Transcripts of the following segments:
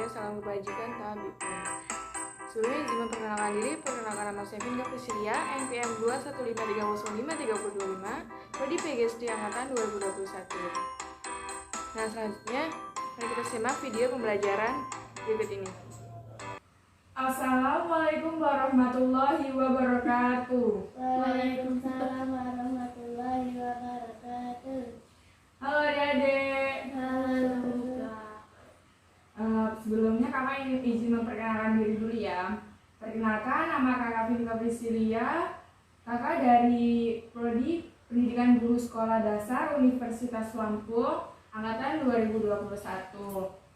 saya, salam kebajikan, tabi'un. Sebelumnya izin memperkenalkan diri, perkenalkan nama saya Vinda Priscilia, NPM 215305325, Prodi PGSD Angkatan 2021. Nah, selanjutnya mari kita simak video pembelajaran berikut ini. Assalamualaikum warahmatullahi wabarakatuh. Waalaikumsalam warahmatullahi wabarakatuh. Halo adik-adik. Halo. Sebelumnya kakak ingin izin memperkenalkan diri dulu ya. Perkenalkan, nama kakak Vinda Priscilia. Kakak dari Prodi Pendidikan Guru Sekolah Dasar Universitas Lampung Angkatan 2021.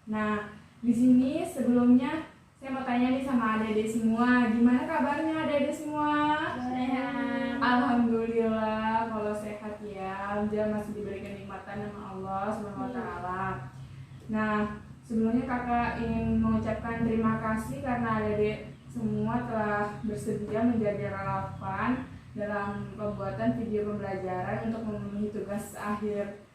Nah, di sini sebelumnya saya mau tanya nih sama adik-adik semua, gimana kabarnya adik-adik semua? Sehat. Alhamdulillah kalau sehat ya, dia masih diberi kenikmatan sama Allah SWT. Nah, sebelumnya kakak ingin mengucapkan terima kasih karena adik-adik semua telah bersedia menjadi relevan dalam pembuatan video pembelajaran untuk memenuhi tugas akhir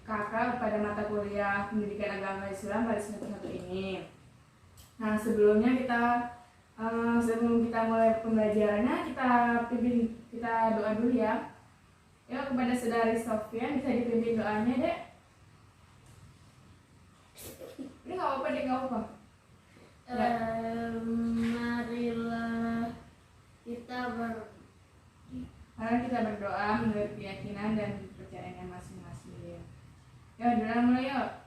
kakak pada mata kuliah Pendidikan Agama Islam pada semester 1 ini. Nah, sebelum kita mulai pembelajarannya, kita doa dulu ya. Ya, kepada saudari Sofian bisa dipimpin doanya, Dek. Ini nggak apa-apa, Dek, nggak apa-apa. Marilah kita berdoa menurut keyakinan dan kepercayaannya masing-masing. Ya, doa mulai yuk.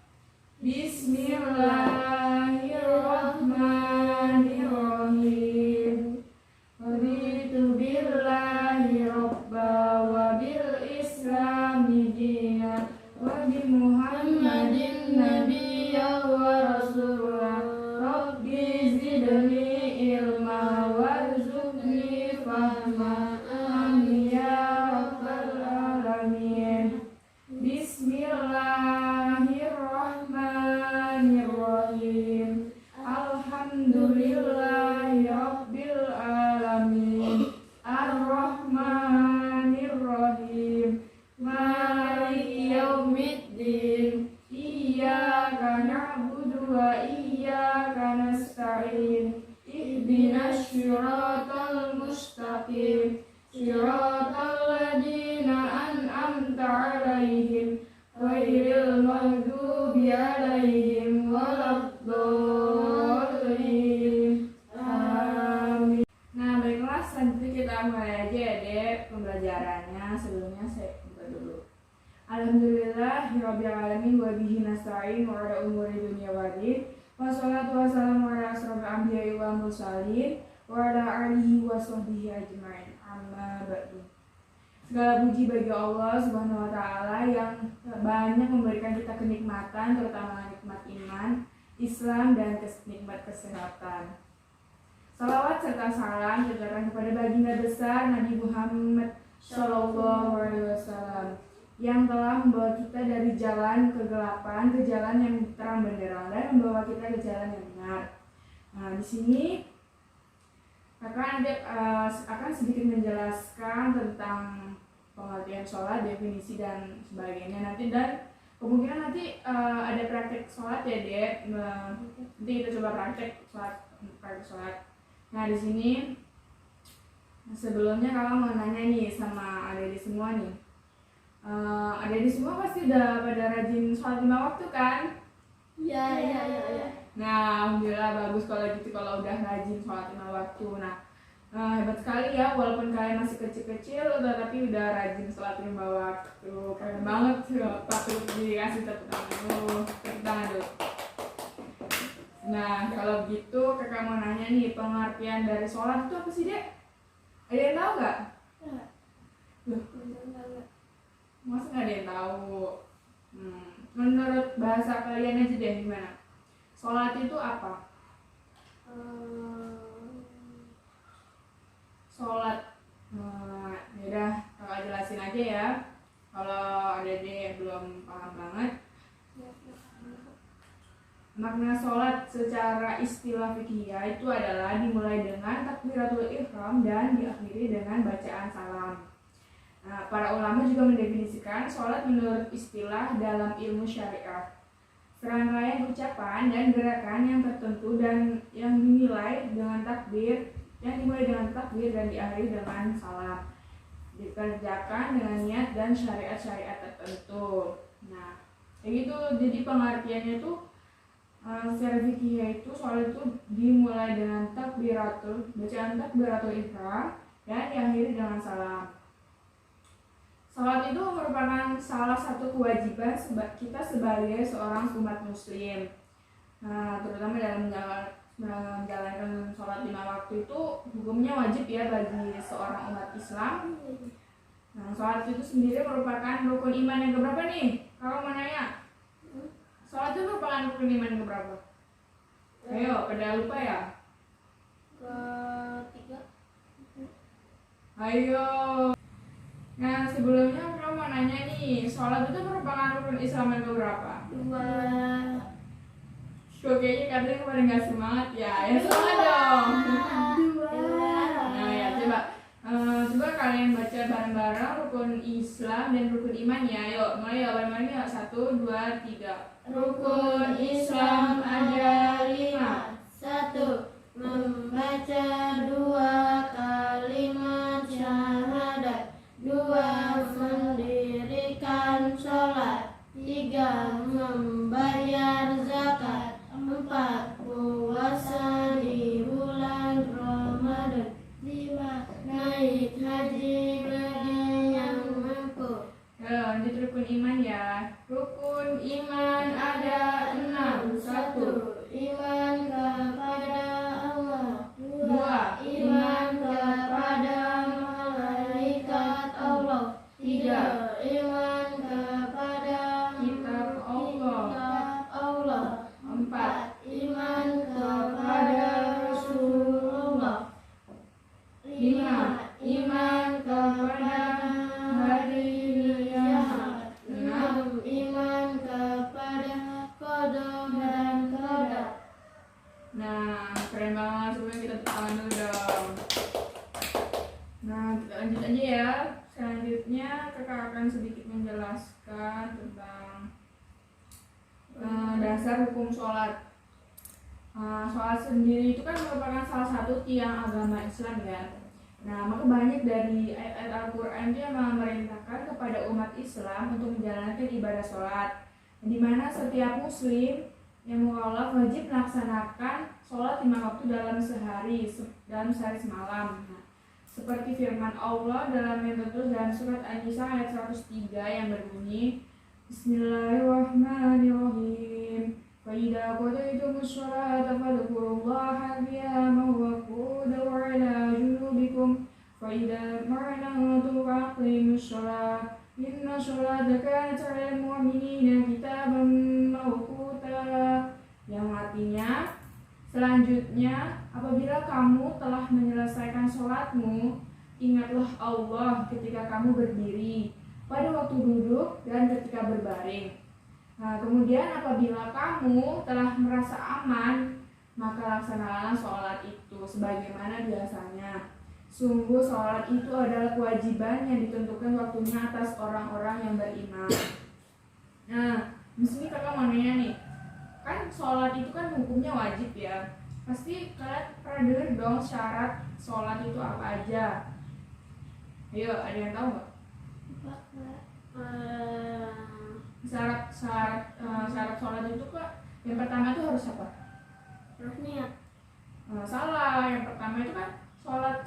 Bismillahirrahmanirrahim. Raditu billahi robba wa bil islami dina wa bi Muhammadin nabiyya wa rasulah. Rabbi zidni ilma warzuqni fahma. Amin ya rabbal alamin. Bismillahirrahmanirrahim. Alhamdulillahi rabbil alamin. Ar-Rahmanirrahim. Maliki yaumiddin. Iyyaka na'budu wa iyyaka nasta'in. Ihdinas siratal mustaqim. Siratal ladzina an'amta 'alaihim ghairil maghdubi 'alaihim waladdallin. Amin. Nah, baiklah, selanjutnya kita mulai aja ya, Dek, pembelajarannya. Sebelumnya saya buka dulu. Alhamdulillahirabbil alamin wa bihi nasta'in wa ala umuri dunya waddin. Wassalatu wassalamu ala asyrofil anbiya'i wal mursalin wa ala alihi wa sahbihi ajma'in. Amma ba'du. Segala puji bagi Allah Subhanahu wa taala yang banyak memberikan kita kenikmatan, terutama nikmat iman, Islam dan nikmat kesehatan. Salawat serta salam tercurahkan kepada baginda besar Nabi Muhammad Shallallahu Alaihi Wasallam yang telah membawa kita dari jalan kegelapan ke jalan yang terang benderang dan membawa kita ke jalan yang benar. Nah, di sini kakak akan sedikit menjelaskan tentang pengertian sholat, definisi dan sebagainya nanti, dan kemungkinan nanti ada praktek sholat ya, Dek. Nanti kita coba praktek sholat. Nah, di sini sebelumnya kakak mau nanya nih sama adik-adik semua nih. Adik-adik semua pasti udah pada rajin sholat 5 waktu kan? Ya. Nah, alhamdulillah bagus kalau gitu, kalau udah rajin sholat 5 waktu. Nah, hebat sekali ya, walaupun kalian masih kecil-kecil tapi udah rajin sholat 5 waktu. Keren banget, patut dikasih tepuk tangan dulu. Nah, kalau gitu kakak mau nanya nih, pengertian dari sholat itu apa sih, Dek? Ada yang tahu nggak? Loh, masa nggak ada yang tahu? Menurut bahasa kalian aja deh, gimana? Sholat itu apa? Sholat, yaudah kakak jelasin aja ya. Kalau ada yang belum paham banget, makna sholat secara istilah fikih itu adalah dimulai dengan takbiratul ihram dan diakhiri dengan bacaan salam. Nah, para ulama juga mendefinisikan sholat menurut istilah dalam ilmu syariat. serangkaian ucapan dan gerakan yang tertentu dan yang dimulai dengan takbir, dan diakhiri dengan salam. Dikerjakan dengan niat dan syariat-syariat tertentu. Nah, kayak gitu. Jadi pengertiannya tuh secara fikih itu sholat itu dimulai dengan bacaan takbiratul ihram dan diakhiri dengan salam. Salat itu merupakan salah satu kewajiban kita sebagai seorang umat muslim. Nah, terutama dalam menjalankan sholat 5 waktu itu hukumnya wajib ya bagi seorang umat Islam. Nah, sholat itu sendiri merupakan rukun iman yang keberapa nih? Kalau mau nanya, sholat itu merupakan rukun iman yang keberapa? Ayo, pada lupa ya? Ketiga. Ayo. Nah, sebelumnya aku mau nanya nih, sholat itu merupakan rukun Islam yang keberapa? 2. Kok kayaknya katanya pada nggak semangat ya? Ya semangat dong. 2. Nah ya coba kalian baca bareng-bareng rukun Islam dan rukun iman ya. Yuk mulai ya bareng-bareng ya. 1, 2, 3. Rukun Islam ada 5. 1. Membaca 2 kalimat syahadat. 2. Mendirikan sholat. 3. Membayar zakat. 4. Puasa di bulan Ramadan. 5. Naik haji bagi yang mampu. Lanjut rukun iman ya. Rukun iman ada 6. 1. Iman kepada Allah. 2. 2. Iman kepada malaikat Allah. 3. Iman kepada Kitab Allah. kitab Allah. 4. Iman kepada Rasulullah. 5. Iman kepada hari kiamat. 6. Iman kepada qada dan qadar. Nah, keren banget. Sebelumnya kita tepuk tangan dulu dong. Nah, kita lanjut aja ya. Selanjutnya kakak akan sedikit menjelaskan tentang dasar hukum sholat. Sholat sendiri itu kan merupakan salah satu tiang agama Islam ya. Nah, maka banyak dari ayat-ayat Al-Quran yang memerintahkan kepada umat Islam untuk menjalankan ibadah sholat, di mana setiap muslim yang mukallaf wajib melaksanakan sholat 5 waktu dalam sehari semalam. Nah, seperti firman Allah dalam yang tertulis dalam surat An-Nisa ayat 103 yang berbunyi, Bismillahirrahmanirrahim. فَإِذَا قَضَيْتُمُ الصَّلَاةَ فَاذْكُرُوا اللَّهَ قِيَامًا وَقُعُودًا وَعَلَى جُنُوبِكُمْ فَإِذَا اطْمَأْنَنْتُمْ فَأَقِيمُوا الصَّلَاةَ إِنَّ الصَّلَاةَ كَانَتْ عَلَى الْمُؤْمِنِينَ كِتَابًا مَوْقُوتًا. Yang artinya, selanjutnya apabila kamu telah menyelesaikan sholatmu, ingatlah Allah ketika kamu berdiri, pada waktu duduk, dan ketika berbaring. Nah, kemudian apabila kamu telah merasa aman, maka laksanakanlah sholat itu sebagaimana biasanya. Sungguh sholat itu adalah kewajiban yang ditentukan waktunya atas orang-orang yang beriman. Nah, di sini kakak mau nanya nih, kan sholat itu kan hukumnya wajib ya. Pasti kalian pernah dengar dong syarat sholat itu apa aja. Ayo, ada yang tahu nggak? Syarat sholat itu kak, yang pertama itu harus apa? Terus niat. Salah, yang pertama itu kan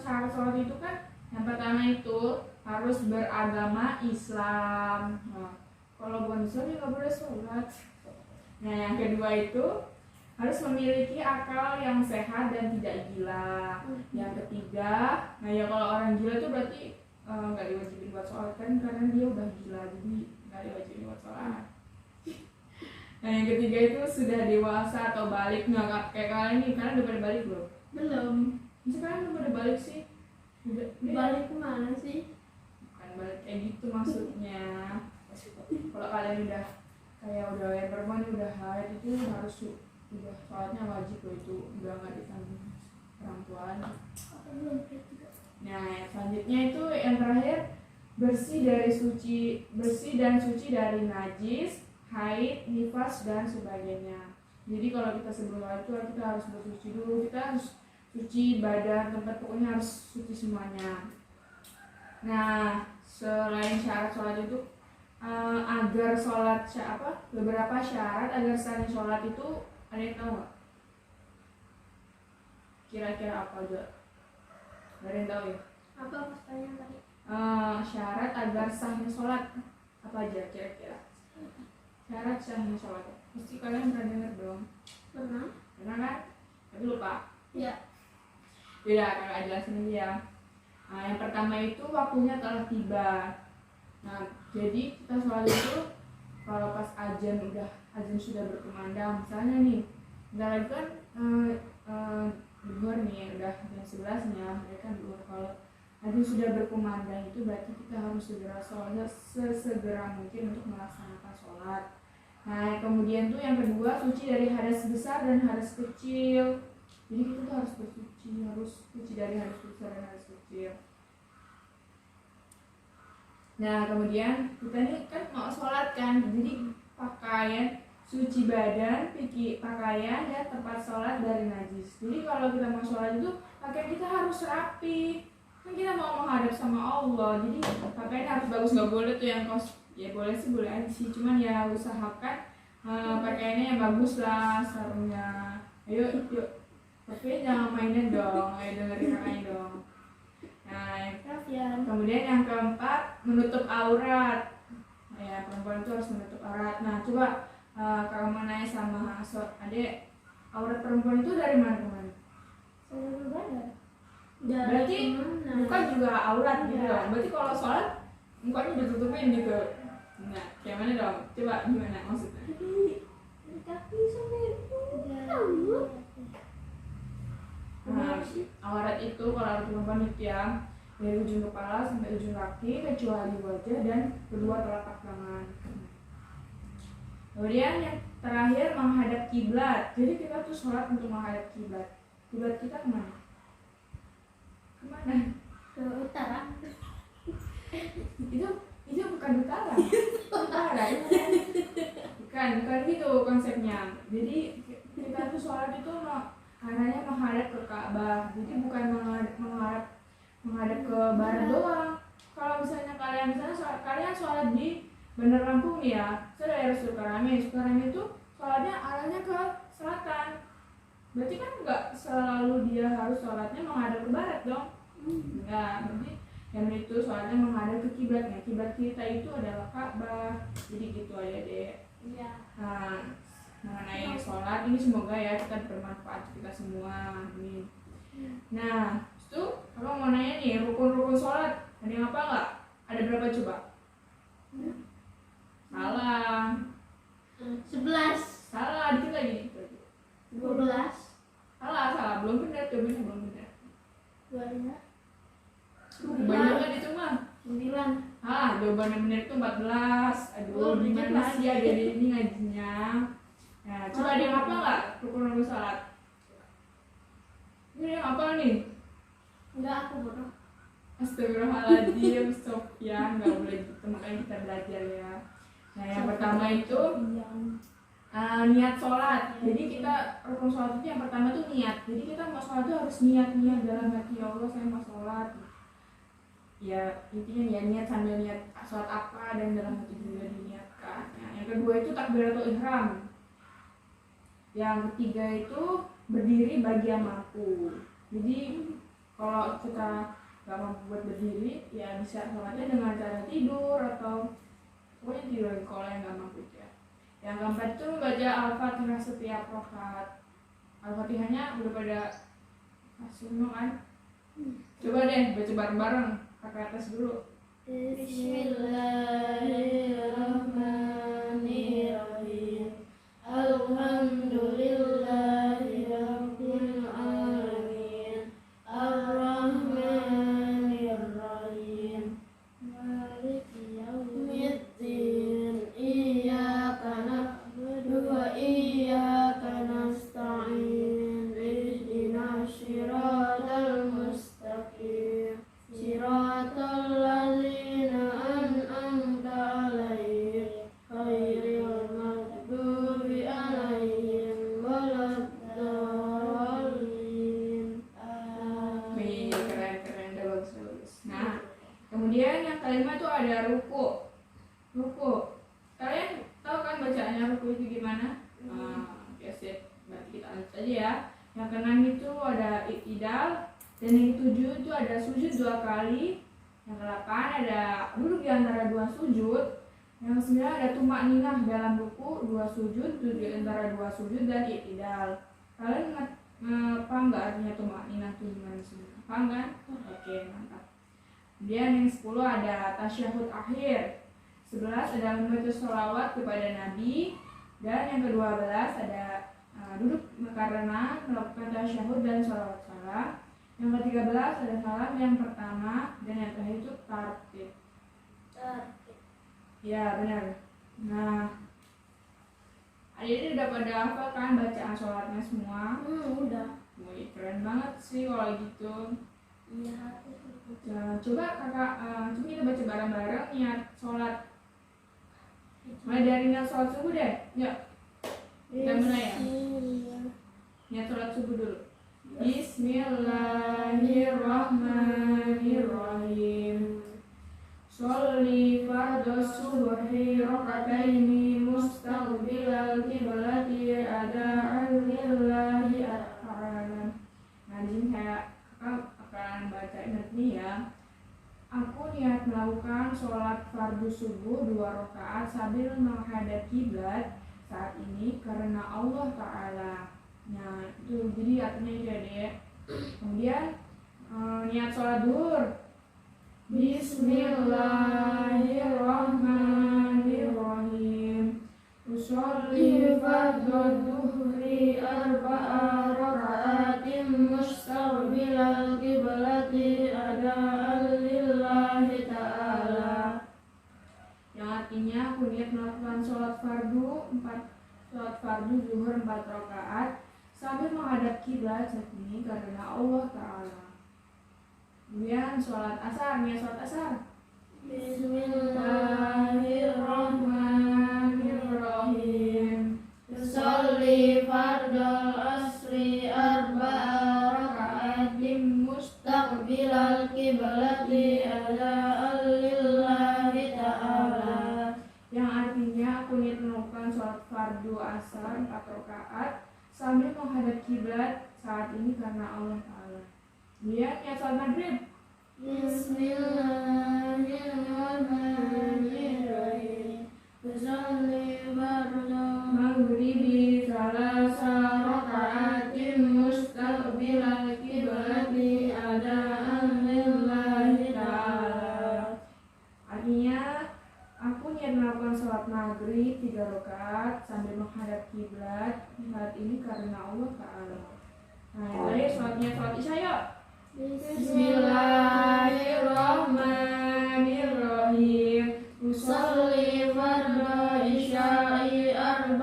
syarat sholat itu kan yang pertama itu harus beragama Islam. Nah, kalau bukan Islam ya nggak boleh sholat. Nah, yang kedua itu harus memiliki akal yang sehat dan tidak gila. Yang ketiga, nah ya kalau orang gila itu berarti nggak diwajibin buat sholat kan, karena dia udah gila, jadi nggak diwajibin buat sholat. Nah yang ketiga itu sudah dewasa atau balik. Nggak kayak kalian nih, kalian udah pada balik belum? Belum. Masa kalian udah pada balik sih? Udah Balik kemana sih? bukan balik kayak gitu maksudnya. Kalau kalian udah kayak udah yang perempuan udah haid itu harus udah sholatnya wajib loh, itu udah nggak ditanggung orang tuanya. Nah yang selanjutnya itu yang terakhir bersih dan suci dari najis, haid, nifas dan sebagainya. Jadi kalau kita sebelum sholat itu kita harus bersuci dulu, kita harus suci badan, tempat, pokoknya harus suci semuanya. Nah, selain syarat sholat itu agar sholat beberapa syarat agar sahnya sholat itu ada yang tahu nggak? Kira-kira apa aja? Ada yang tahu ya? Apa pertanyaan tadi? Syarat agar sahnya sholat apa aja kira-kira? Syarat sahnya sholat. Pasti kalian pernah dengar dong? Pernah? Pernah kan? Tapi lupa. Ya. Beda, kakak jelasin aja ya. Yang pertama itu waktunya telah tiba. Nah, jadi kita sholat itu kalau pas azan sudah berkumandang, misalnya nih, bentar lagi kan duhur nih, udah jam 11-nya, mereka duhur. Kalau azan sudah berkumandang itu berarti kita harus segera sholat sesegera mungkin untuk melaksanakan sholat. Nah, kemudian tuh yang kedua, suci dari hadas besar dan hadas kecil. Jadi kita tuh harus suci dari hadas besar dan hadas kecil. Nah, kemudian kita nih kan mau sholat kan, jadi pakaian, suci badan, pakaian dan tempat sholat dari najis. Jadi kalau kita mau sholat itu pakaian kita harus rapi. Kan kita mau menghadap sama Allah, jadi pakaian harus bagus, nggak boleh tuh yang ya boleh sih, boleh aja sih, cuman ya usahakan pakaiannya yang bagus lah, sarungnya. Ayo, tapi jangan mainin dong, ayo dengerin kakaknya dong. Nah, kemudian yang keempat, menutup aurat. Ya, perempuan itu harus menutup aurat. Nah, coba kalau mau nanya sama adek, aurat perempuan itu dari mana ke mana? Seluruh badan. Berarti bukan juga aurat gitu dong. Berarti kalau sholat mukanya ditutupin gitu. Nah, kayak mana dong? Coba gimana maksudnya? Kaki sampai Nah, aurat itu kalau aurat perempuan itu ya dari ujung kepala sampai ujung kaki kecuali wajah dan kedua telapak tangan. Kemudian yang terakhir menghadap kiblat. Jadi kita tuh sholat untuk menghadap kiblat. Kiblat kita kemana? Kemana? ke utara. Itu bukan utara. Utara itu bukan gitu konsepnya. Jadi kita tuh sholat itu arahnya menghadap ke Ka'bah. Jadi bukan menghadap ke barat doang. Kalau misalnya kalian sholat di Bandar Lampung nih ya, saya daerah Sukarame itu sholatnya arahnya ke selatan. Berarti kan nggak selalu dia harus sholatnya menghadap ke barat dong. Enggak, berarti yang itu sholatnya menghadap ke kiblat. Nah, kiblat kita itu adalah Ka'bah. Jadi gitu aja deh. Iya. Nah, mengenai sholat ini semoga ya kita bermanfaat kita semua. Amin. Nah, itu aku mau nanya nih, rukun-rukun sholat ada yang apa nggak? Ada berapa coba? Salah. 11. Salah, dikit lagi. 12. Salah, belum benar, jawabannya belum benar. 2. Banyak kan itu mah? 9. Jawaban yang benar itu 14. Aduh, gimana sih ya jadi ini ngajinya? Nah, coba ada yang apa nggak rukun-rukun sholat? Ini yang apa nih? Enggak, aku bodoh. Astagfirullahaladzim, Sofyan, nggak boleh gitu, makanya kita belajar ya. Nah, yang pertama itu niat sholat. Jadi kita rukun sholat itu yang pertama tuh niat. Jadi kita mau sholat itu harus niat dalam hati, ya Allah saya mau sholat. Ya intinya ya niat sambil niat sholat apa dan dalam hati juga diniatkan. Nah, yang kedua itu takbiratul ihram. Yang ketiga itu berdiri bagi yang mampu. Jadi kalau kita nggak mampu buat berdiri, ya bisa sholatnya dengan cara tidur atau pokoknya tidur kalau yang nggak mampu ya. Yang keempat itu membaca Al-Fatihah setiap rakaat. Al-Fatihahnya udah pada semua kan? Coba deh baca bareng-bareng, pakai atas dulu. Bismillahirrahmanirrahim. Alhamdulillahirabbil alamin. Ar-Rahmanirrahim. Maliki yaumiddin. Iyyaka na'budu wa iyyaka nasta'in. Ihdinas siratal mustaqim. Siratal ladzina an'amta 'alaihim ruku itu gimana? Oke, sip. Berarti kita lanjut aja ya. Yang keenam itu ada i'tidal, dan yang ketujuh itu ada sujud 2 kali. Yang ke-8 ada duduk di antara 2 sujud. Yang ke-9 ada tumakninah dalam ruku, 2 sujud, duduk di antara 2 sujud dan i'tidal. Kalian paham nggak artinya tumakninah itu gimana sih? Paham kan? Oke, mantap. Kemudian yang 10 ada tasyahud akhir. 11 ada membaca sholawat kepada Nabi. Dan yang ke-12 ada duduk karena melakukan tasyahud dan sholawat salam. Yang ke-13 ada salam yang pertama, dan yang terakhir itu tartib. Ya benar. Nah, adik udah pada hafal kan bacaan sholatnya semua? Udah. Wih, keren banget sih kalau gitu. Iya. Nah, coba kakak, coba kita baca bareng-bareng niat sholat. Mulai dari niat sholat subuh deh. Yuk, kita mulai ya. Niat sholat subuh dulu. Bismillahirrahmanirrahim. Sholli fardhu subhi rakataini mustaqbilal qiblati ada'an lillahi ta'ala. Nah, di sini kayak kakak akan baca ini ya. Aku niat melakukan sholat fardu subuh 2 rakaat sambil menghadap kiblat saat ini karena Allah Ta'ala. Nah, itu jadi artinya itu ya, Dek. Kemudian niat sholat duhur. Bismillahirrahmanirrahim. Usolli fardhu duhri 4 rakaatin mustaqbilal qiblati ada'an lillahi ta'ala. Yang artinya aku niat melakukan sholat fardu zuhur 4 rakaat sambil menghadap kiblat saat ini karena Allah Ta'ala. Kemudian sholat asar, niat sholat asar. Bismillahirrahmanirrahim. Sholli fardal asri 4 rakaatin mustaqbilal qiblati ada'an lillahi ta'ala. Yang artinya aku niat melakukan sholat fardu asar 4 rakaat sambil menghadap kiblat saat ini karena Allah Ta'ala. Kemudian niat sholat maghrib. Bismillahirrahmanirrahim. Sholli fardal maghribi 3 rakaatin mustaqbilal qiblati ada'an lillahi ta'ala. Artinya aku niat melakukan sholat maghrib 3 rakaat sambil menghadap kiblat saat ini karena Allah Ta'ala. Nah, yang tadi sholat isya yuk. Bismillahirrahmanirrahim. Usolli fardhu isya'i 4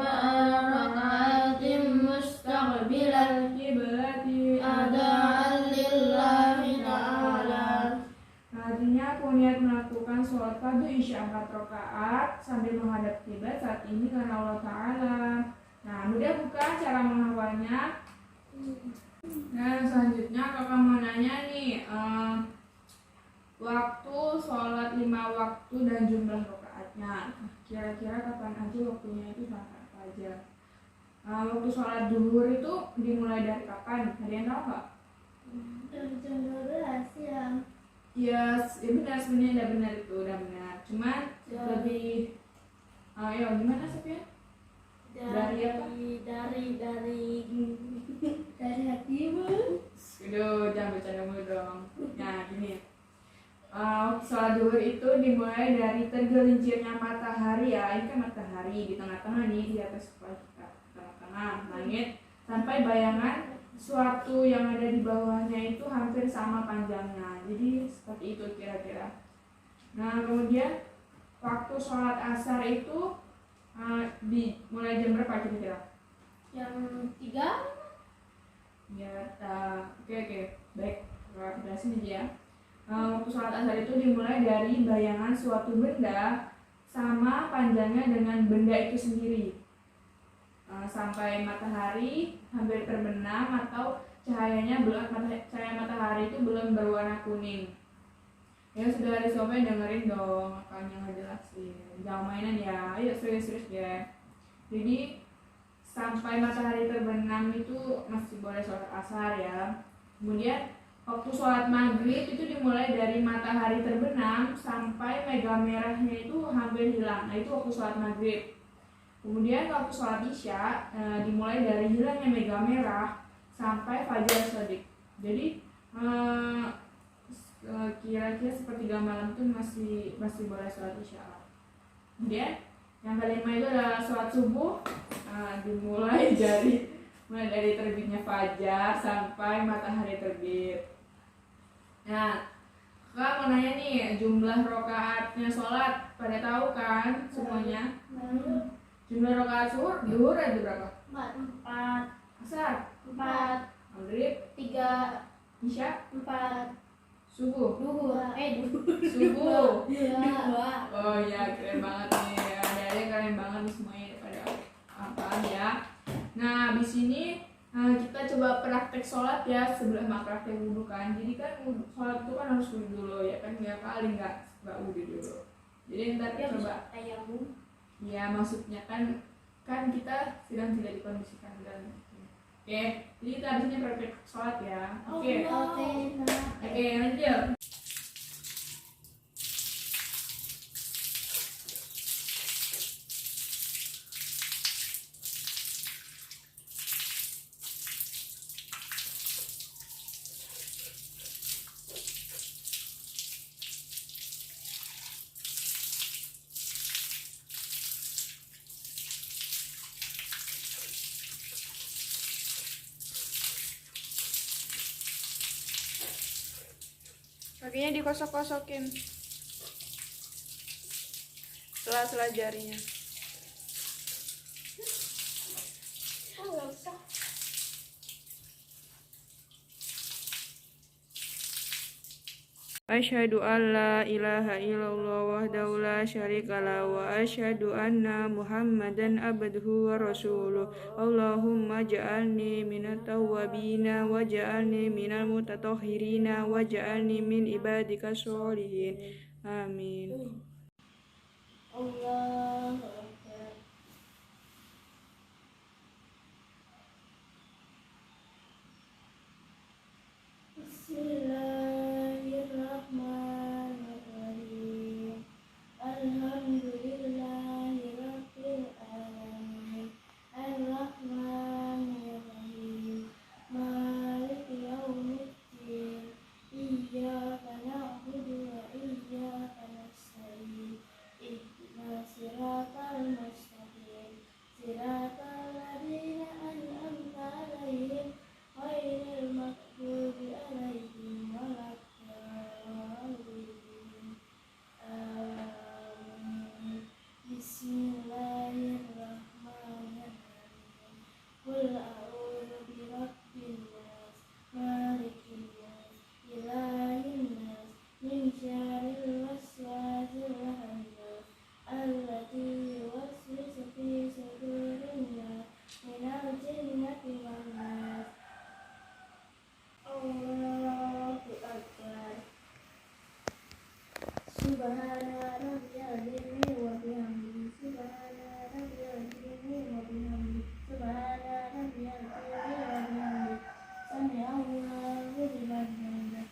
rakaatin mustaqbilal qiblati ada'an lillahi ta'ala. Artinya aku niat melakukan sholat fardu isya 4 rakaat sambil menghadap kiblat saat ini karena Allah Ta'ala. Nah, mudah bukan cara menghafalnya? Nah, selanjutnya kakak mau nanya nih, waktu sholat 5 waktu dan jumlah rakaatnya. Kira-kira kapan aja waktunya itu sampai apa aja? Waktu sholat duhur itu dimulai dari kapan? Ada yang tahu nggak? Dari jam 12 siang. Ya benar, sebenarnya udah benar itu, udah benar. Cuman lebih, ya gimana Sofia? Dari apa? Dari hatimu. Aduh, jangan bercanda mulu dong. Nah, gini. Sholat duhur itu dimulai dari tergelincirnya matahari ya. Ini kan matahari di tengah-tengah nih, di atas kepala kita, tengah-tengah langit, sampai bayangan suatu yang ada di bawahnya itu hampir sama panjangnya. Jadi seperti itu kira-kira. Nah, kemudian waktu sholat asar itu mulai jam berapa kira-kira? Jam 3. Ya, oke, baik, jelasin aja ya. Waktu sholat asar itu dimulai dari bayangan suatu benda sama panjangnya dengan benda itu sendiri, sampai matahari hampir terbenam atau cahaya matahari itu belum berwarna kuning. Ya sudah, dari Sofi dengerin dong, makanya ngejelasin, jangan mainan ya. Ayo serius-serius deh. Jadi sampai matahari terbenam itu masih boleh sholat asar ya. Kemudian waktu sholat maghrib itu dimulai dari matahari terbenam sampai mega merahnya itu hampir hilang. Nah itu waktu sholat maghrib. Kemudian waktu sholat isya dimulai dari hilangnya mega merah sampai fajar shadiq. Jadi kira-kira sepertiga malam itu masih boleh sholat isya. Kemudian yang kelima itu adalah sholat subuh. Dimulai dari terbitnya fajar sampai matahari terbit. Nah, Kak mau nanya nih, jumlah rokaatnya sholat pada tahu kan semuanya? Jumlah rokaat duhur ada berapa? 4. Asar 4. maghrib 3. isya 4. subuh Duhur. subuh 2. Oh ya, keren banget nih, ada keren banget nih semuanya pada apaan ya. Nah di sini kita coba praktek sholat ya sebelum praktek wudhu kan. Jadi kan sholat itu kan harus wudhu dulu ya kan, nggak kali nggak wudhu dulu. Jadi ntar Ya, coba tayamum. ya, maksudnya kan kita sedang tidak dikondisikan dan oke, jadi kita habisnya praktek sholat ya. Oke, lanjut. Kakinya dikosok-kosokin sela-sela jarinya. Asyhadu an la ilaha illallah wahdahu la syarikalah wa asyhadu anna Muhammadan abduhu wa rasuluh. Allahumma ja'alni minat tawwabina wa ja'alni minal mutatahhirina wa ja'alni min ibadika sholihin. Amin. Allahu Akbar. Bismillahirrahmanirrahim. Alhamdulillahirabbil alamin. Arrahmanirrahim. Maliki yaumiddin. Iyyaka na'budu wa iyyaka nasta'in. Ihdinas siratal mustaqim. Siratal ladzina an'amta 'alaihim ghairil maghdubi 'alaihim waladdallin. Amin. Bismillahirrahmanirrahim. Qul a'udzu birabbin nas, malikin nas, ilahin nas, min syarril waswasil khannas, alladzi yuwaswisu fi sudurin nas, minal jinnati wan nas. Allahu Akbar. Subhana rabbiyal azimi wa bihamdihi. Subhana rabbiyal azimi wa bihamdihi. Subhana rabbiyal azimi wa bihamdihi. Sami'allahu liman hamidah.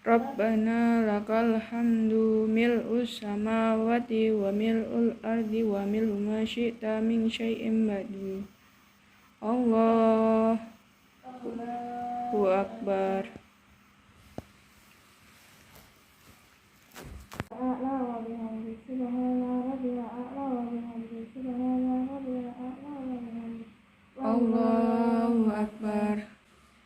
Rabbana lakal hamdu mil'us samawati wa mil'ul ardi wa mil'u ma syi'ta min syai'in ba'du. Allahu Akbar. A'la wa bihamdihi. Subhana rabbiyal a'la wa bihamdihi. Subhana rabbiyal a'la wa bihamdihi. Allahu Akbar.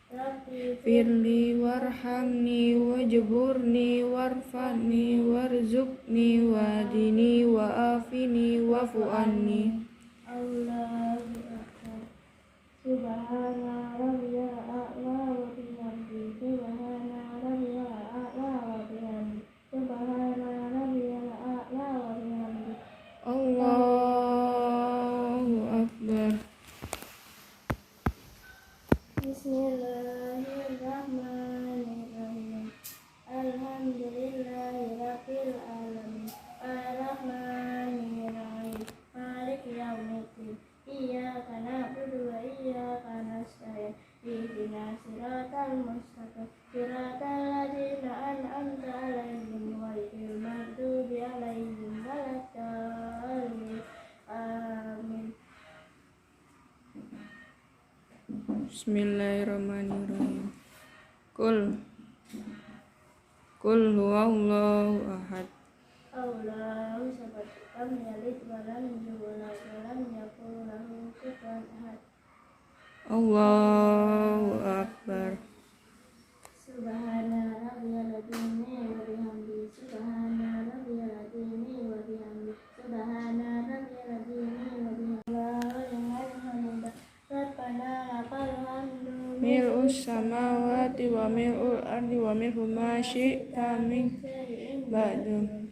Rabbi Firli warhamni wajburni warfa'ni warzuqni wadini wa'afini wa'fu'anni. Allahu Akbar. Subhana rabbiyal a'la wa bihamdihi. Subhana rabbiyal a'la wa bihamdihi. Subhana rabbiyal a'la wa bihamdihi. Allahu Akbar. Bismillahirrahmanirrahim. Alhamdulillahirabbil alamin. Arrahmanirrahim. Maliki Bismillahirrahmanirrahim. Qul huwallahu ahad. Allahu samad. Lam yalid wa lam yulad wa lam yakul lahu kufuwan ahad. Allahu akbar. Subhana rabbiyal azim wa bihamdi. Subhana rabbiyal azim wa bihamdi. Subhana rabbiyal azim wa bihamdi. Rabbana lakal hamdu Mil'us samawati wa mil'ul ardi wa mil'u ma syi'ta min ba'du.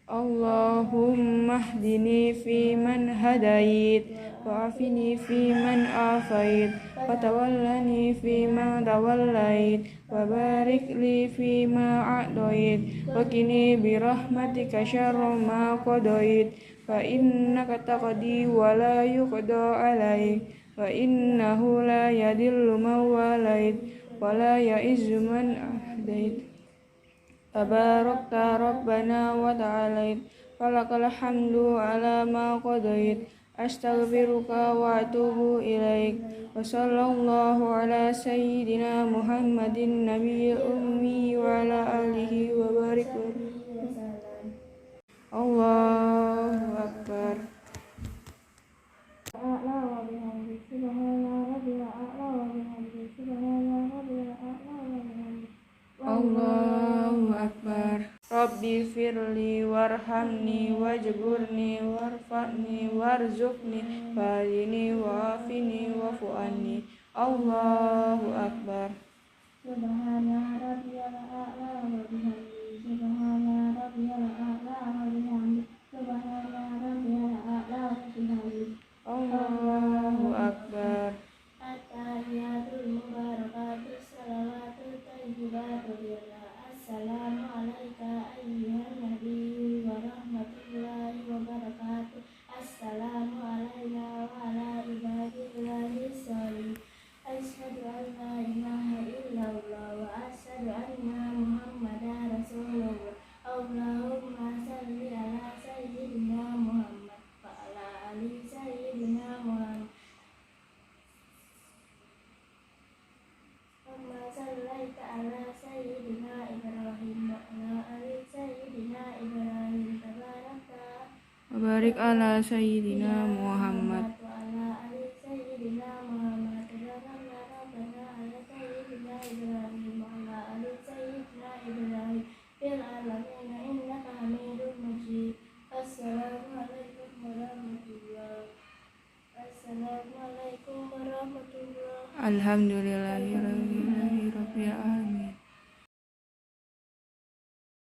Allahumma hdini fi man hadait wa afini fi man afait wa tawallani fi ma tawallait wa barik li fi ma a'dait wa qini bi rahmatika syarra ma qadait fa innaka taqdi wa la yuqda alaik wa innahu la yadillu man walait wa la ya'izzu man adait. Tabarakta Rabbana wa ta'alait falakal hamdu ala ma qadait astaghfiruka wa atubu ilaik wa sallallahu ala sayyidina Muhammadin nabiyil ummi wa ala alihi wa barik Allahu akbar. a'la wa bihamdi. Subhana rabbiyal a'la wa bihamdi. Subhana rabbiyal a'la wa bihamdi. Allahu akbar. Rabbi firli warhamni wajburni warfa'ni warzuqni wahdini wa'afini wa'fu anni. Allahu akbar. Subhana rabbiyal a'la wa bihamdi. Subhana rabbiyal a'la wa bihamdi. Subhana rabbiyal a'la wa bihamdi. Allahu akbar. At-tahiyatul mubarakatus salawatut thayyibatul lillah. Assalamu alayka ayyuhan nabiyyu wa rahmatullahi wa barakatuh. Assalamu alayna wa ala ibadillahis sholihin. Asyhadu an la ilaha illallah wa asyhadu anna Muhammadar Rasulullah. Allahumma shalli ala sayyidina Muhammad wa ala ali sayyidina Muhammad. Kama shallaita ala sayyidina Ibrahim wa ala ali sayyidina Ibrahim. Tabarakta Barik ala sayyidina Muhammad. wa ala ali sayyidina Muhammad. Tabarakta Rabbana ala sayyidina Ibrahim wa ala ali sayyidina Ibrahim fil alamin innaka Hamidum Majid. Assalamualaikum warahmatullahi. Assalamualaikum warahmatullahi. Alhamdulillahi rabbil alamin.